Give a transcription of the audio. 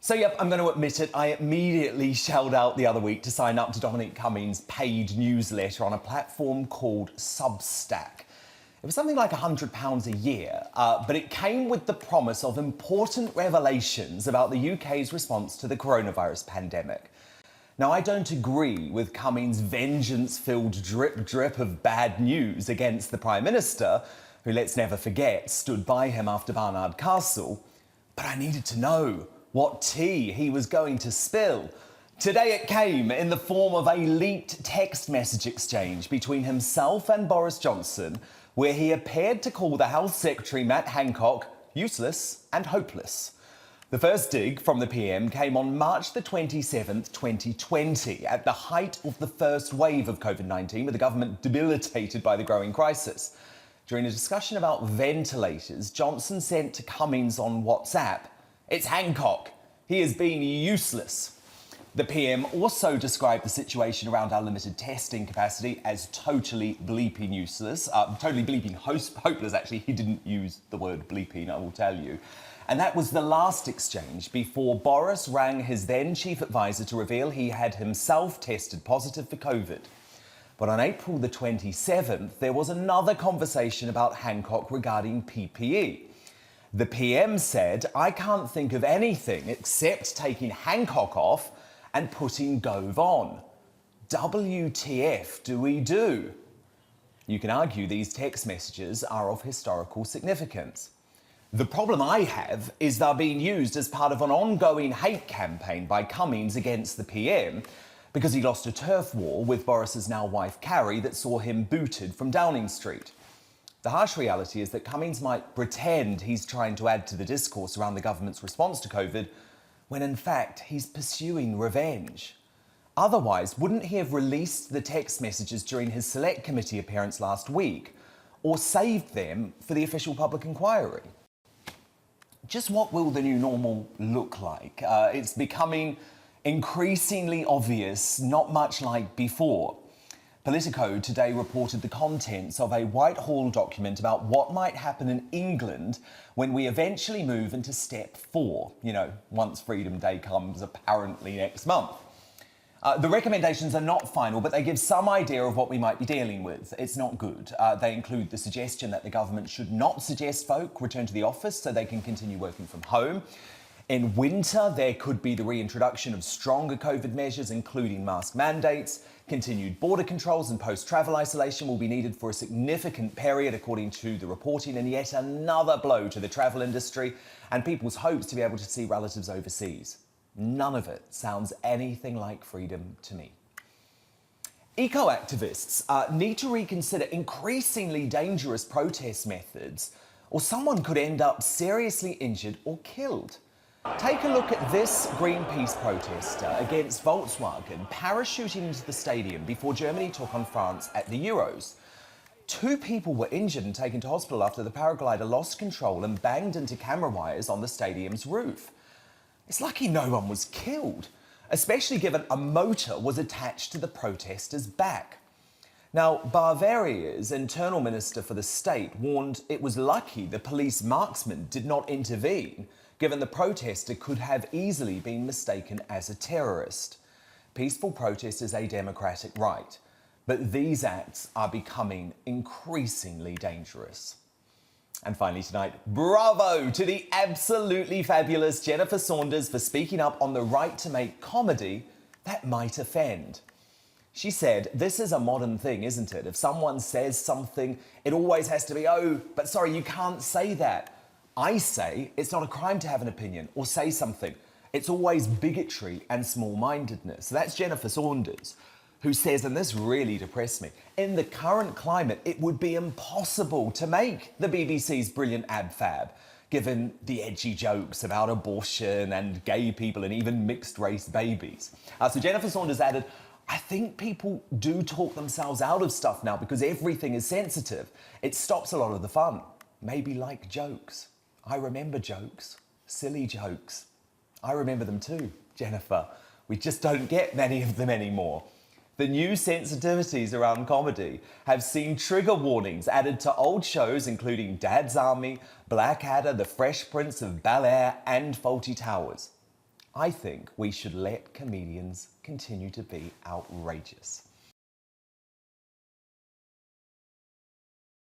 So yep, I'm going to admit it, I immediately shelled out the other week to sign up to Dominic Cummings' paid newsletter on a platform called Substack. It was something like £100 a year, but it came with the promise of important revelations about the UK's response to the coronavirus pandemic. Now, I don't agree with Cummings' vengeance-filled drip of bad news against the Prime Minister, who, let's never forget, stood by him after Barnard Castle, but I needed to know what tea he was going to spill. Today it came in the form of a leaked text message exchange between himself and Boris Johnson, where he appeared to call the Health Secretary Matt Hancock useless and hopeless. The first dig from the PM came on March the 27th, 2020, at the height of the first wave of COVID-19, with the government debilitated by the growing crisis. During a discussion about ventilators, Johnson sent to Cummings on WhatsApp, "It's Hancock. He has been useless." The PM also described the situation around our limited testing capacity as totally bleeping useless. Totally bleeping hopeless, actually. He didn't use the word bleeping, I will tell you. And that was the last exchange before Boris rang his then chief advisor to reveal he had himself tested positive for COVID. But on April the 27th, there was another conversation about Hancock regarding PPE. The PM said, "I can't think of anything except taking Hancock off and putting Gove on. WTF do we do?" You can argue these text messages are of historical significance. The problem I have is they're being used as part of an ongoing hate campaign by Cummings against the PM because he lost a turf war with Boris's now wife Carrie that saw him booted from Downing Street. The harsh reality is that Cummings might pretend he's trying to add to the discourse around the government's response to COVID, when in fact he's pursuing revenge. Otherwise, wouldn't he have released the text messages during his Select Committee appearance last week, or saved them for the official public inquiry? Just what will the new normal look like? It's becoming increasingly obvious, not much like before. Politico today reported the contents of a Whitehall document about what might happen in England when we eventually move into step 4, once Freedom Day comes apparently next month. The recommendations are not final, but they give some idea of what we might be dealing with. It's not good. They include the suggestion that the government should not suggest folk return to the office so they can continue working from home. In winter, there could be the reintroduction of stronger COVID measures, including mask mandates. Continued border controls and post-travel isolation will be needed for a significant period, according to the reporting, and yet another blow to the travel industry and people's hopes to be able to see relatives overseas. None of it sounds anything like freedom to me. Eco-activists need to reconsider increasingly dangerous protest methods, or someone could end up seriously injured or killed. Take a look at this Greenpeace protester against Volkswagen parachuting into the stadium before Germany took on France at the Euros. 2 people were injured and taken to hospital after the paraglider lost control and banged into camera wires on the stadium's roof. It's lucky no one was killed, especially given a motor was attached to the protester's back. Now, Bavaria's internal minister for the state warned it was lucky the police marksman did not intervene, given the protester could have easily been mistaken as a terrorist. Peaceful protest is a democratic right, but these acts are becoming increasingly dangerous. And finally tonight, bravo to the absolutely fabulous Jennifer Saunders for speaking up on the right to make comedy that might offend. She said, "This is a modern thing, isn't it? If someone says something, it always has to be, oh, but sorry, you can't say that. I say it's not a crime to have an opinion or say something. It's always bigotry and small-mindedness." So that's Jennifer Saunders, who says, and this really depressed me, in the current climate, it would be impossible to make the BBC's brilliant Ab Fab, given the edgy jokes about abortion and gay people and even mixed-race babies. So Jennifer Saunders added, "I think people do talk themselves out of stuff now because everything is sensitive. It stops a lot of the fun. Maybe like jokes. I remember jokes, silly jokes. I remember them too, Jennifer. We just don't get many of them anymore." The new sensitivities around comedy have seen trigger warnings added to old shows including Dad's Army, Blackadder, The Fresh Prince of Bel-Air and Fawlty Towers. I think we should let comedians continue to be outrageous.